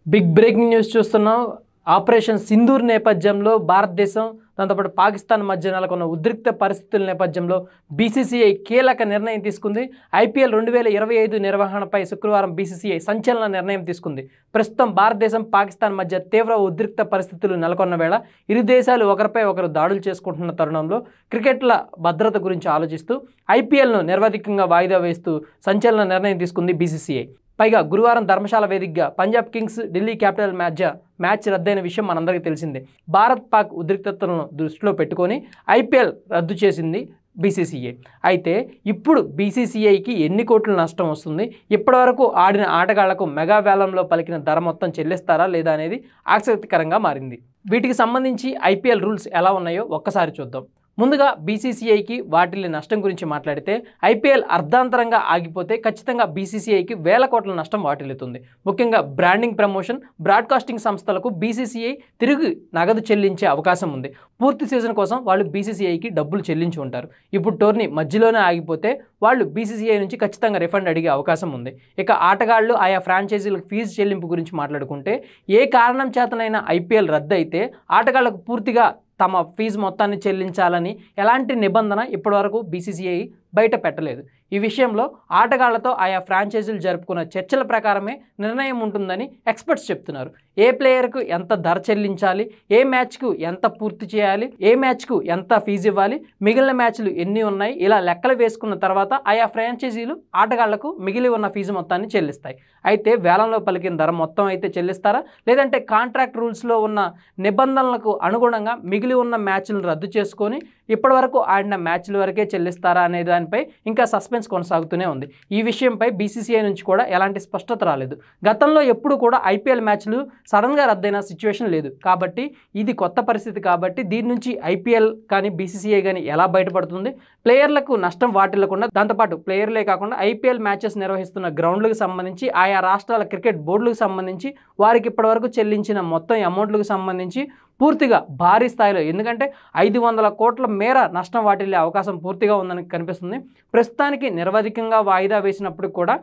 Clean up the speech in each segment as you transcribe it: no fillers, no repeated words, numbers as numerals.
Big breaking news చూస్తున్నాం. Operation Sindoor నేపథ్యంలో భారతదేశం దాంతోపాటు పాకిస్తాన్ మధ్య నెలకొన్న ఉద్రిక్త పరిస్థితుల నేపథ్యంలో బీసీసీఐ కీలక నిర్ణయం తీసుకుంది. ఐపీఎల్ 2025 నిర్వహణపై శుక్రవారం బీసీసీఐ సంచలన నిర్ణయం తీసుకుంది. ప్రస్తుతం భారతదేశం పాకిస్తాన్ మధ్య తీవ్ర ఉద్రిక్త పరిస్థితులు నెలకొన్న వేళ ఇరు దేశాలు ఒకరిపై ఒకరు దాడులు చేసుకుంటున్న తరుణంలో క్రికెట్ల భద్రత గురించి ఆలోచిస్తూ ఐపీఎల్ను నిర్వధికంగా వాయిదా వేస్తూ సంచలన నిర్ణయం తీసుకుంది బీసీసీఐ. పైగా గురువారం ధర్మశాల వేదికగా పంజాబ్ కింగ్స్ ఢిల్లీ క్యాపిటల్ మధ్య మ్యాచ్ రద్దయిన విషయం మనందరికీ తెలిసిందే. భారత్ పాక్ ఉద్రిక్తతలను దృష్టిలో పెట్టుకొని ఐపీఎల్ రద్దు చేసింది బీసీసీఐ. అయితే ఇప్పుడు బీసీసీఐకి ఎన్ని కోట్ల నష్టం వస్తుంది, ఇప్పటివరకు ఆడిన ఆటగాళ్లకు మెగా వేలంలో పలికిన ధర మొత్తం చెల్లిస్తారా లేదా అనేది ఆసక్తికరంగా మారింది. వీటికి సంబంధించి ఐపీఎల్ రూల్స్ ఎలా ఉన్నాయో ఒక్కసారి చూద్దాం. ముందుగా బీసీసీఐకి వాటిల్లి నష్టం గురించి మాట్లాడితే ఐపీఎల్ అర్ధాంతరంగా ఆగిపోతే ఖచ్చితంగా బీసీసీఐకి వేల కోట్ల నష్టం వాటిల్లుతుంది. ముఖ్యంగా బ్రాండింగ్, ప్రమోషన్, బ్రాడ్కాస్టింగ్ సంస్థలకు బీసీసీఐ తిరిగి నగదు చెల్లించే అవకాశం ఉంది. పూర్తి సీజన్ కోసం వాళ్ళు బీసీసీఐకి డబ్బులు చెల్లించి ఉంటారు. ఇప్పుడు టోర్నీ మధ్యలోనే ఆగిపోతే వాళ్ళు బీసీసీఐ నుంచి ఖచ్చితంగా రిఫండ్ అడిగే అవకాశం ఉంది. ఇక ఆటగాళ్లు ఆయా ఫ్రాంచైజీలకు ఫీజు చెల్లింపు గురించి మాట్లాడుకుంటే ఏ కారణం చేతనైనా ఐపీఎల్ రద్దు అయితే ఆటగాళ్లకు పూర్తిగా తమ ఫీజు మొత్తాన్ని చెల్లించాలని ఎలాంటి నిబంధన ఇప్పటివరకు బీసీసీఐ బయట పెట్టలేదు. ఈ విషయంలో ఆటగాళ్లతో ఆయా ఫ్రాంచైజీలు జరుపుకున్న చర్చల ప్రకారమే నిర్ణయం ఉంటుందని ఎక్స్పర్ట్స్ చెప్తున్నారు. ఏ ప్లేయర్కు ఎంత ధర చెల్లించాలి, ఏ మ్యాచ్కు ఎంత పూర్తి చేయాలి, ఏ మ్యాచ్కు ఎంత ఫీజు ఇవ్వాలి, మిగిలిన మ్యాచ్లు ఎన్ని ఉన్నాయి, ఇలా లెక్కలు వేసుకున్న తర్వాత ఆయా ఫ్రాంచైజీలు ఆటగాళ్లకు మిగిలి ఉన్న ఫీజు మొత్తాన్ని చెల్లిస్తాయి. అయితే వేలంలో పలికిన ధర మొత్తం అయితే చెల్లిస్తారా, లేదంటే కాంట్రాక్ట్ రూల్స్లో ఉన్న నిబంధనలకు అనుగుణంగా మిగిలి ఉన్న మ్యాచ్లను రద్దు చేసుకొని ఇప్పటివరకు ఆడిన మ్యాచ్ల వరకే చెల్లిస్తారా అనే దానిపై ఇంకా సస్పెన్స్ కొనసాగుతూనే ఉంది. ఈ విషయంపై బీసీసీఐ నుంచి కూడా ఎలాంటి స్పష్టత రాలేదు. గతంలో ఎప్పుడు కూడా ఐపీఎల్ మ్యాచ్లు సడన్గా రద్దయిన సిచ్యువేషన్ లేదు. కాబట్టి ఇది కొత్త పరిస్థితి. కాబట్టి దీని నుంచి ఐపీఎల్ కానీ బీసీసీఐ కానీ ఎలా బయటపడుతుంది, ప్లేయర్లకు నష్టం వాటిల్లకుండా, దాంతోపాటు ప్లేయర్లే కాకుండా ఐపీఎల్ మ్యాచెస్ నిర్వహిస్తున్న గ్రౌండ్లకు సంబంధించి ఆయా రాష్ట్రాల క్రికెట్ బోర్డులకు సంబంధించి వారికి ఇప్పటివరకు చెల్లించిన మొత్తం అమౌంట్లకు సంబంధించి పూర్తిగా భారీ స్థాయిలో, ఎందుకంటే 500 కోట్ల మేర నష్టం వాటిల్లే అవకాశం పూర్తిగా ఉందని కనిపిస్తుంది. ప్రస్తుతానికి నిరవధికంగా వాయిదా వేసినప్పుడు కూడా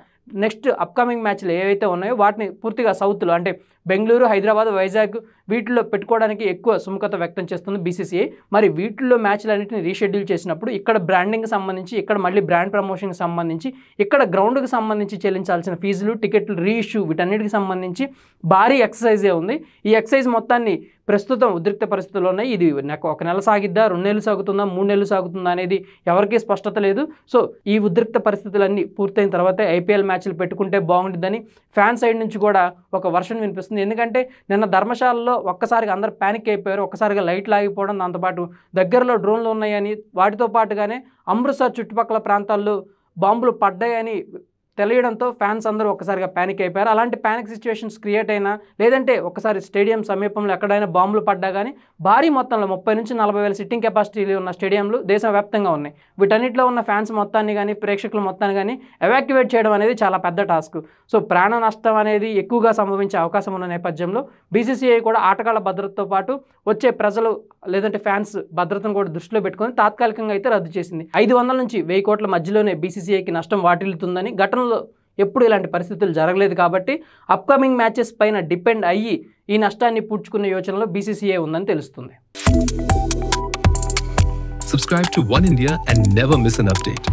నెక్స్ట్ అప్కమింగ్ మ్యాచ్లు ఏవైతే ఉన్నాయో వాటిని పూర్తిగా సౌత్లో అంటే బెంగళూరు, హైదరాబాద్, వైజాగ్ వీటిల్లో పెట్టుకోవడానికి ఎక్కువ సుముఖత వ్యక్తం చేస్తుంది బీసీసీఐ. మరి వీటిల్లో మ్యాచ్లన్నింటినీ రీషెడ్యూల్ చేసినప్పుడు ఇక్కడ బ్రాండింగ్కి సంబంధించి, ఇక్కడ మళ్ళీ బ్రాండ్ ప్రమోషన్కి సంబంధించి, ఇక్కడ గ్రౌండ్కి సంబంధించి చెల్లించాల్సిన ఫీజులు, టికెట్లు రీఇష్యూ వీటన్నిటికి సంబంధించి భారీ ఎక్సర్సైజే ఉంది. ఈ ఎక్సర్సైజ్ మొత్తాన్ని ప్రస్తుతం ఉద్రిక్త పరిస్థితుల్లో ఉన్నాయి. ఇది నాకు 1 నెల సాగిద్దా, 2 నెలలు సాగుతుందా, 3 నెలలు సాగుతుందా అనేది ఎవరికీ స్పష్టత లేదు. సో ఈ ఉద్రిక్త పరిస్థితులన్నీ పూర్తయిన తర్వాత ఐపీఎల్ మ్యాచ్లు పెట్టుకుంటే బాగుంటుందని ఫ్యాన్ సైడ్ నుంచి కూడా ఒక వర్షన్ వినిపిస్తుంది. ఎందుకంటే నిన్న ధర్మశాలలో ఒక్కసారిగా అందరు ప్యానిక్ అయిపోయారు. ఒక్కసారిగా లైట్లు ఆగిపోవడం, దాంతోపాటు దగ్గరలో డ్రోన్లు ఉన్నాయని, వాటితో పాటుగానే అమృత్సర్ చుట్టుపక్కల ప్రాంతాల్లో బాంబులు పడ్డాయని తెలియడంతో ఫ్యాన్స్ అందరూ ఒక్కసారిగా ప్యానిక్ అయిపోయారు. అలాంటి ప్యానిక్ సిచ్యువేషన్స్ క్రియేట్ అయినా, లేదంటే ఒకసారి స్టేడియం సమీపంలో ఎక్కడైనా బాంబులు పడ్డా కానీ భారీ మొత్తంలో 30 నుంచి 40 వేల సిట్టింగ్ కెపాసిటీలు ఉన్న స్టేడియంలు దేశవ్యాప్తంగా ఉన్నాయి. వీటన్నిటిలో ఉన్న ఫ్యాన్స్ మొత్తాన్ని కానీ, ప్రేక్షకుల మొత్తాన్ని కానీ ఎవాక్యువేట్ చేయడం అనేది చాలా పెద్ద టాస్క్. సో ప్రాణ నష్టం అనేది ఎక్కువగా సంభవించే అవకాశం ఉన్న నేపథ్యంలో బీసీసీఐ కూడా ఆటగాళ్ల భద్రతతో పాటు వచ్చే ప్రజలు లేదంటే ఫ్యాన్స్ భద్రతను కూడా దృష్టిలో పెట్టుకొని తాత్కాలికంగా అయితే రద్దు చేసింది. 500 నుంచి 1000 కోట్ల మధ్యలోనే బీసీసీఐకి నష్టం వాటిల్లుతుందని, గతంలో ఎప్పుడు ఇలాంటి పరిస్థితులు జరగలేదు. కాబట్టి అప్కమింగ్ మ్యాచెస్ పైన డిపెండ్ అయ్యి ఈ నష్టాన్ని పూడ్చుకునే యోచనలో బీసీసీఐ ఉందని తెలుస్తుంది. Subscribe to One India and never miss an update.